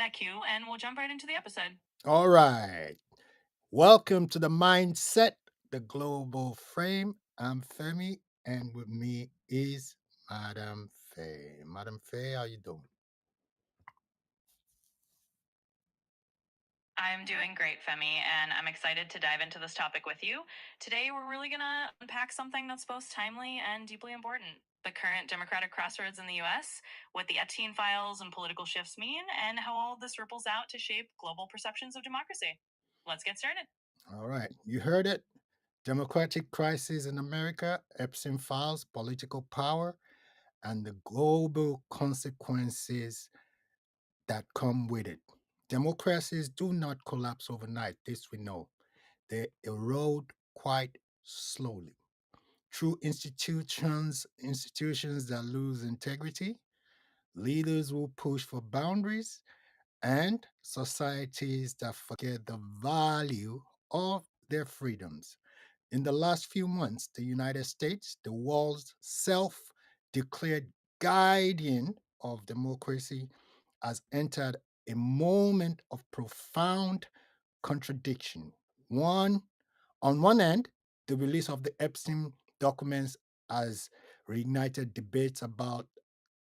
that cue and we'll jump right into the episode. All right. Welcome to the Mindset, the Global Frame. I'm Femi, and with me is Madam Fey. Madam Fey, how you doing? I'm doing great, Femi, and I'm excited to dive into this topic with you. Today, we're really going to unpack something that's both timely and deeply important: the current democratic crossroads in the US, what the Epstein files and political shifts mean, and how all of this ripples out to shape global perceptions of democracy. Let's get started. All right. You heard it. Democratic crisis in America, Epstein files, political power, and the global consequences that come with it. Democracies do not collapse overnight, this we know. They erode quite slowly through institutions that lose integrity, leaders who push for boundaries, and societies that forget the value of their freedoms. In the last few months, the United States, the world's self-declared guardian of democracy, has entered a moment of profound contradiction. One On one end, the release of the Epstein documents has reignited debates about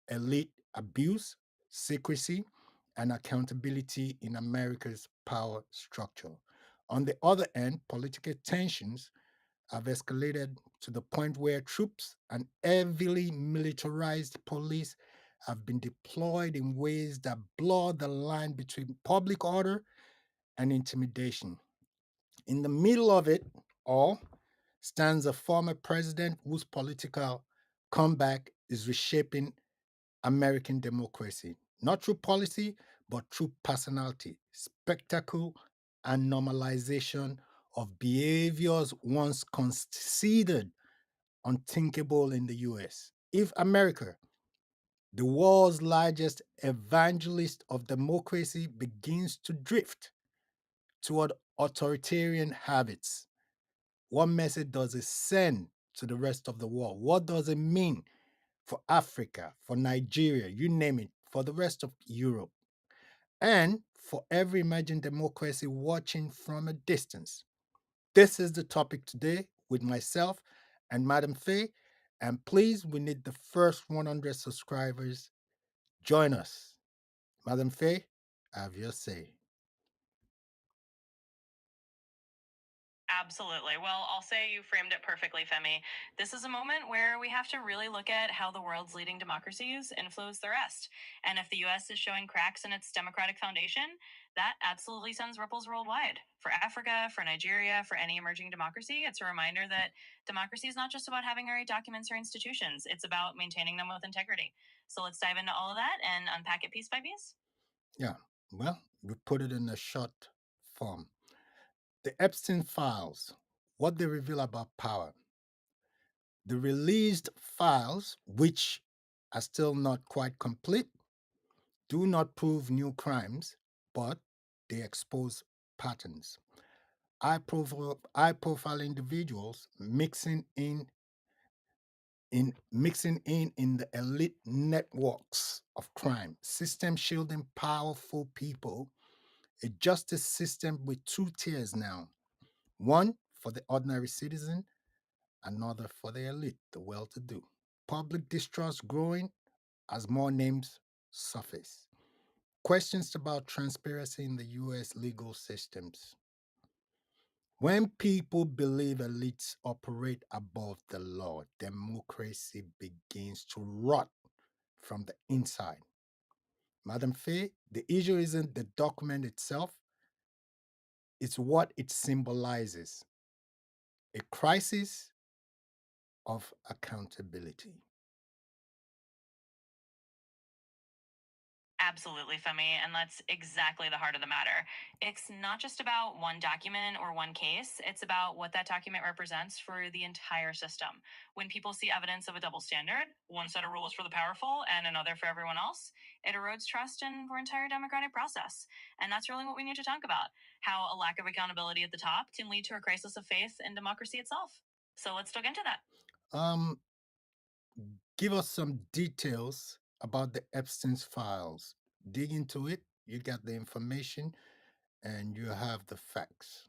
elite abuse, secrecy, and accountability in America's power structure. On the other end, political tensions have escalated to the point where troops and heavily militarized police have been deployed in ways that blur the line between public order and intimidation. In the middle of it all stands a former president whose political comeback is reshaping American democracy, not through policy, but through personality, spectacle, and normalization of behaviors once considered unthinkable in the US. If America, the world's largest evangelist of democracy, begins to drift toward authoritarian habits, what message does it send to the rest of the world? What does it mean for Africa, for Nigeria, you name it, for the rest of Europe, and for every emerging democracy watching from a distance? This is the topic today with myself and Madam Fay. And please, we need the first 100 subscribers. Join us. Madam Fay, have your say. Absolutely. Well, I'll say you framed it perfectly, Femi. This is a moment where we have to really look at how the world's leading democracies influence the rest. And if the US is showing cracks in its democratic foundation, that absolutely sends ripples worldwide. For Africa, for Nigeria, for any emerging democracy, it's a reminder that democracy is not just about having the right documents or institutions, it's about maintaining them with integrity. So let's dive into all of that and unpack it piece by piece. Yeah, well, we put it in a short form. The Epstein files, what they reveal about power. The released files, which are still not quite complete, do not prove new crimes, but they expose patterns. High profile individuals mixing in the elite networks of crime, system shielding powerful people, a justice system with two tiers now: one for the ordinary citizen, another for the elite, the well-to-do. Public distrust growing as more names surface. Questions about transparency in the US legal systems. When people believe elites operate above the law, democracy begins to rot from the inside. Madam Fay, the issue isn't the document itself, it's what it symbolizes: a crisis of accountability. Absolutely, Femi. And that's exactly the heart of the matter. It's not just about one document or one case, it's about what that document represents for the entire system. When people see evidence of a double standard, one set of rules for the powerful and another for everyone else, it erodes trust in our entire democratic process. And that's really what we need to talk about: how a lack of accountability at the top can lead to a crisis of faith in democracy itself. So let's dig into that. Um, Give us some details about the Epstein's files. Dig into it. you got the information, and you have the facts.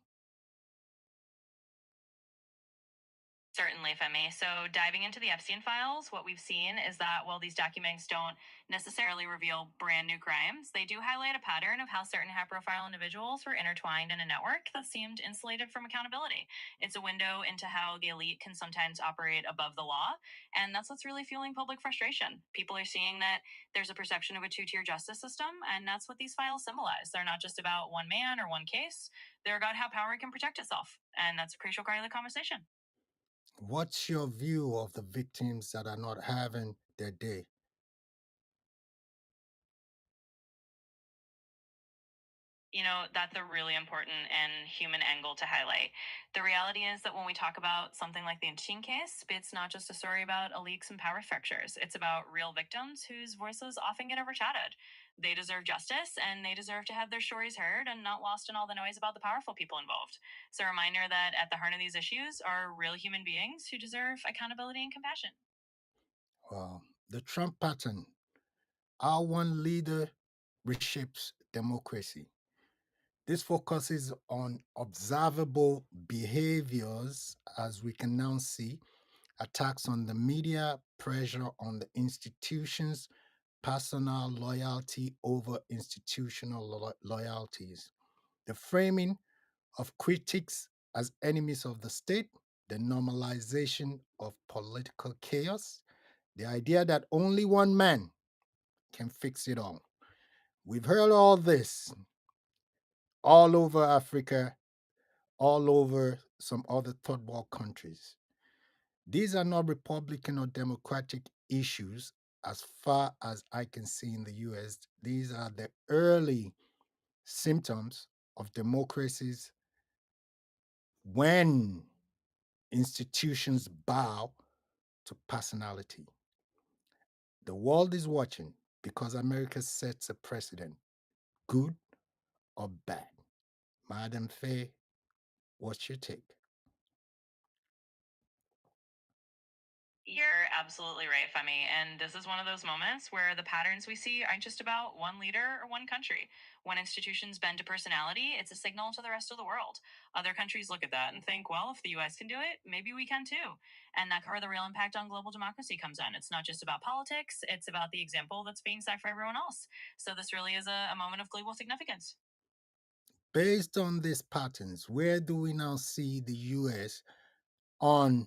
Certainly, Femi. So, diving into the Epstein files, what we've seen is that while these documents don't necessarily reveal brand new crimes, they do highlight a pattern of how certain high profile individuals were intertwined in a network that seemed insulated from accountability. It's a window into how the elite can sometimes operate above the law, and that's what's really fueling public frustration. People are seeing that there's a perception of a two-tier justice system, and that's what these files symbolize. They're not just about one man or one case, they're about how power can protect itself, and that's a crucial part of the conversation. What's your view of the victims that are not having their day? That's a really important and human angle to highlight. The reality is that when we talk about something like the Epstein case, it's not just a story about elites and power structures. It's about real victims whose voices often get overshadowed. They deserve justice and they deserve to have their stories heard and not lost in all the noise about the powerful people involved. It's a reminder that at the heart of these issues are real human beings who deserve accountability and compassion. The Trump pattern, how one leader reshapes democracy. This focuses on observable behaviors, as we can now see attacks on the media, pressure on the institutions, personal loyalty over institutional loyalties, the framing of critics as enemies of the state, the normalization of political chaos, the idea that only one man can fix it all. We've heard all this all over Africa, all over some other third world countries. These are not Republican or Democratic issues as far as I can see in the US. These are the early symptoms of democracies when institutions bow to personality. The world is watching because America sets a precedent, good or bad. Madam Fay, what's your take? You're absolutely right, Femi. And this is one of those moments where the patterns we see aren't just about one leader or one country. When institutions bend to personality, it's a signal to the rest of the world. Other countries look at that and think, well, if the US can do it, maybe we can too. And that's where the real impact on global democracy comes in. It's not just about politics, it's about the example that's being set for everyone else. So this really is a moment of global significance. Based on these patterns, where do we now see the US on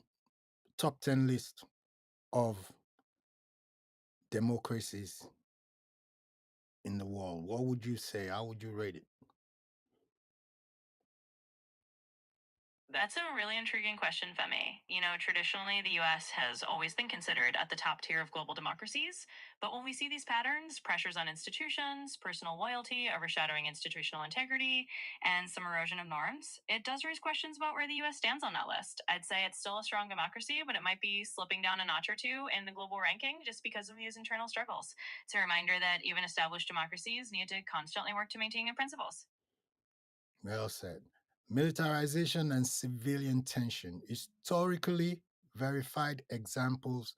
top 10 list of democracies in the world? What would you say? How would you rate it? That's a really intriguing question, Femi. Traditionally, the US has always been considered at the top tier of global democracies. But when we see these patterns, pressures on institutions, personal loyalty, overshadowing institutional integrity, and some erosion of norms, it does raise questions about where the US stands on that list. I'd say it's still a strong democracy, but it might be slipping down a notch or two in the global ranking just because of these internal struggles. It's a reminder that even established democracies need to constantly work to maintain their principles. Well said. Militarization and civilian tension. Historically verified examples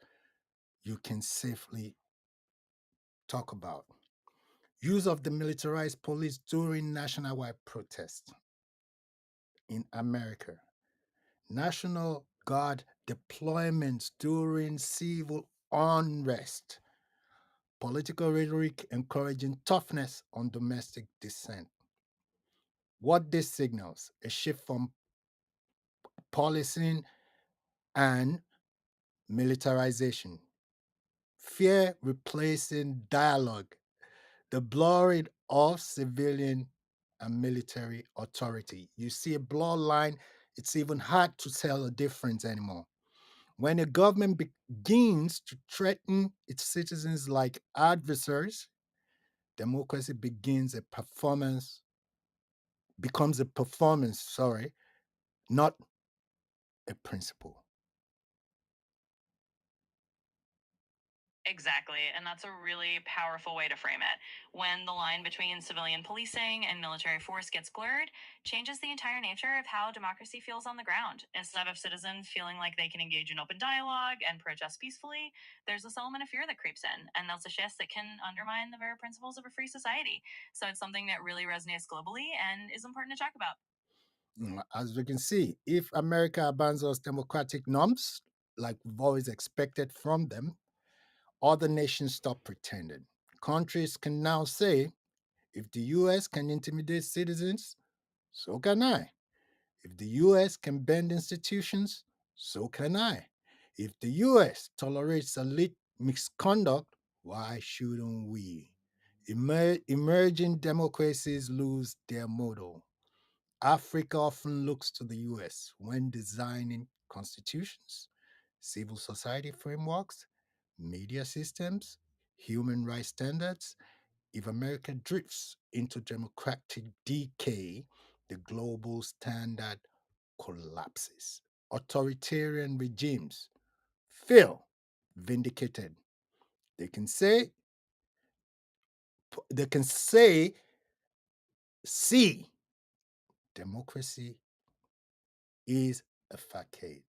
you can safely talk about. Use of the militarized police during nationwide protests in America. National Guard deployments during civil unrest. Political rhetoric encouraging toughness on domestic dissent. What this signals a shift from policing and militarization, fear replacing dialogue, the blurring of civilian and military authority. You see a blur line, it's even hard to tell the difference anymore. When a government begins to threaten its citizens like adversaries, democracy becomes a performance, sorry, not a principle. Exactly. And that's a really powerful way to frame it. When the line between civilian policing and military force gets blurred, changes the entire nature of how democracy feels on the ground. Instead of citizens feeling like they can engage in open dialogue and protest peacefully, there's this element of fear that creeps in, and that's a shift that can undermine the very principles of a free society. So it's something that really resonates globally and is important to talk about. As we can see, if America abandons democratic norms, like we've always expected from them, other nations stop pretending. Countries can now say, if the US can intimidate citizens, so can I. If the US can bend institutions, so can I. If the US tolerates elite misconduct, why shouldn't we? Emerging democracies lose their model. Africa often looks to the US when designing constitutions, civil society frameworks, media systems, human rights standards. If America drifts into democratic decay, the global standard collapses. Authoritarian regimes feel vindicated. They can say, they can say, see, democracy is a facade.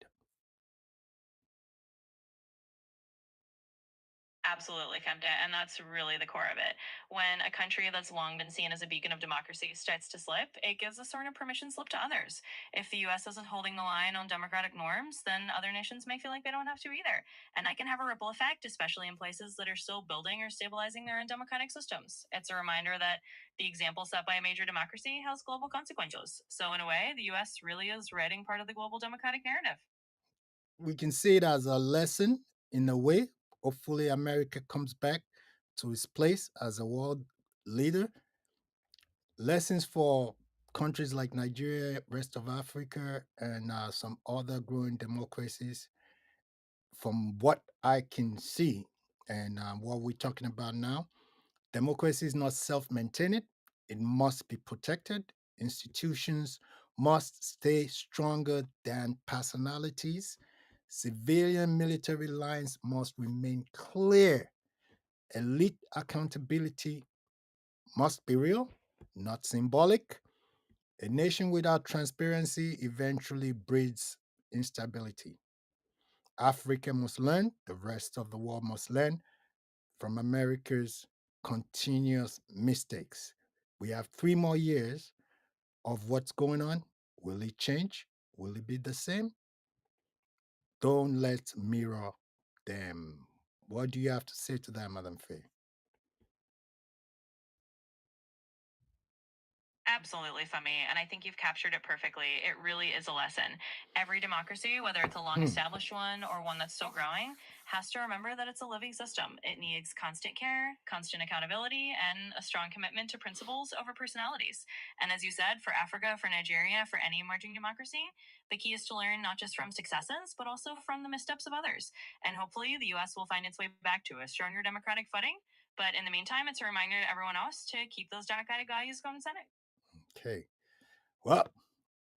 Absolutely, Kemda, and that's really the core of it. When a country that's long been seen as a beacon of democracy starts to slip, it gives a sort of permission slip to others. If the US isn't holding the line on democratic norms, then other nations may feel like they don't have to either. And that can have a ripple effect, especially in places that are still building or stabilizing their own democratic systems. It's a reminder that the example set by a major democracy has global consequences. So, in a way, the US really is writing part of the global democratic narrative. We can see it as a lesson in a way. Hopefully, America comes back to its place as a world leader. Lessons for countries like Nigeria, rest of Africa, and some other growing democracies. From what I can see, and what we're talking about now, democracy is not self maintained, it must be protected. Institutions must stay stronger than personalities. Civilian military lines must remain clear. Elite accountability must be real, not symbolic. A nation without transparency eventually breeds instability. Africa must learn, the rest of the world must learn from America's continuous mistakes. We have 3 more years of what's going on. Will it change? Will it be the same? Don't let's mirror them. What do you have to say to that, Madam Fay? Absolutely, Femi. And I think you've captured it perfectly. It really is a lesson. Every democracy, whether it's a long Hmm. established one or one that's still growing, has to remember that it's a living system. It needs constant care, constant accountability, and a strong commitment to principles over personalities. And as you said, for Africa, for Nigeria, for any emerging democracy, the key is to learn not just from successes, but also from the missteps of others. And hopefully, the US will find its way back to a stronger democratic footing. But in the meantime, it's a reminder to everyone else to keep those democratic values going Senate. Okay. Well,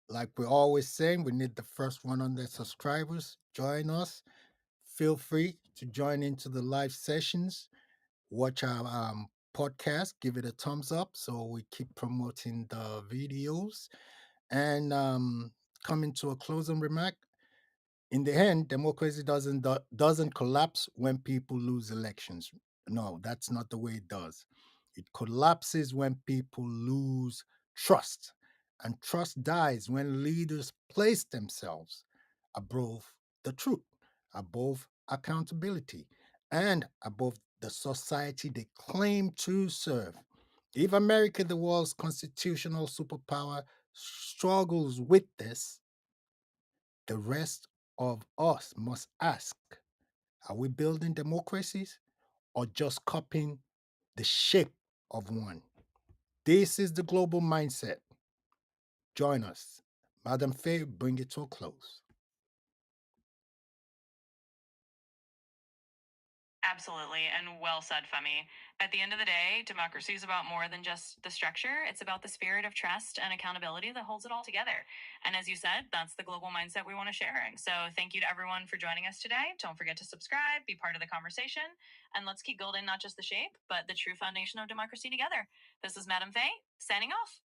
like we're always saying, we need the first 100 subscribers. Join us. Feel free to join into the live sessions. Watch our podcast. Give it a thumbs up so we keep promoting the videos. And coming to a closing remark, in the end, democracy doesn't collapse when people lose elections. No, that's not the way it does. It collapses when people lose trust, and trust dies when leaders place themselves above the truth, above accountability, and above the society they claim to serve. If America, the world's constitutional superpower, struggles with this, the rest of us must ask, are we building democracies or just copying the shape of one? This is the global mindset. Join us. Madam Fay, bring it to a close. Absolutely. And well said, Femi. At the end of the day, democracy is about more than just the structure. It's about the spirit of trust and accountability that holds it all together. And as you said, that's the global mindset we want to share. So thank you to everyone for joining us today. Don't forget to subscribe, be part of the conversation, and let's keep building not just the shape, but the true foundation of democracy together. This is Madam Fey signing off.